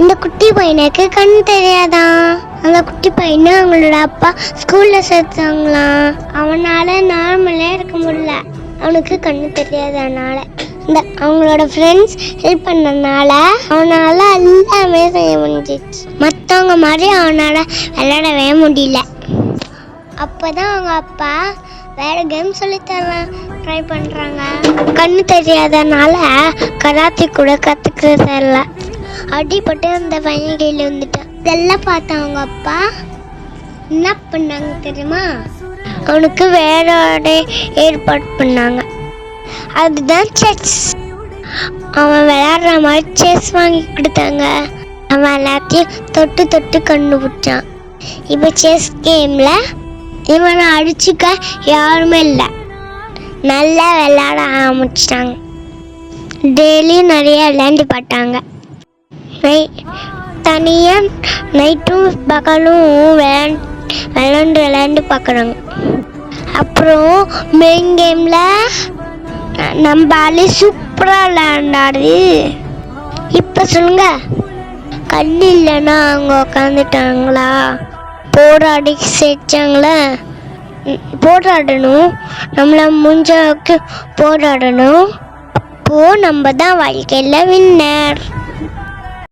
இந்த குட்டி பையனுக்கு கண் தெரியாதான். அந்த குட்டி பையனை அவங்களோட அப்பா ஸ்கூல்ல சேர்த்தாங்களாம். அவனால நார்மலே இருக்க முடியல. அவனுக்கு கண்ணு தெரியாதனால அவங்களோட ஃப்ரெண்ட்ஸ் ஹெல்ப் பண்ணனால அவனால எல்லாமே செய்ய முடிஞ்சிச்சு. மற்றவங்க மாதிரி அவனால விளையாடவே முடியல. அப்போதான் அவங்க அப்பா வேற கேம் சொல்லித்தர ட்ரை பண்ணுறாங்க. கண்ணு தெரியாதனால கராத்தே கூட கற்றுக்கிறதில்ல. அடிப்பட்டு அந்த பையன் கையில் வந்துட்டான். இதெல்லாம் பார்த்த அவங்க அப்பா என்ன பண்ணாங்க தெரியுமா? அவனுக்கு வேற ஏற்பாடு பண்ணாங்க. அதுதான் செஸ். அவன் விளையாடுற மாதிரி செஸ் வாங்கி கொடுத்தாங்க. அவன் எல்லாத்தையும் தொட்டு தொட்டு கண்டுபிடிச்சான். இப்போ செஸ் கேம்ல இவனை அடிச்சுக்க யாருமே இல்லை. நல்லா விளையாட ஆரம்பிச்சிட்டாங்க. டெய்லி நிறைய விளையாண்டு பார்த்தாங்க. தனியாக நைட்டும் பகலும் விளையாண்டு பார்க்குறாங்க. அப்புறம் மெயின் கேமில் நம்ம ஆளு சூப்பராக விளையாண்டாரு. இப்போ சொல்லுங்க, கல் இல்லைன்னா அவங்க உக்காந்துட்டாங்களா? போராடி சேர்த்தாங்களா? போராடணும், நம்மளை முடிஞ்ச அளவுக்கு போராடணும். அப்போது நம்ம தான் வாழ்க்கையில் வின்னர்.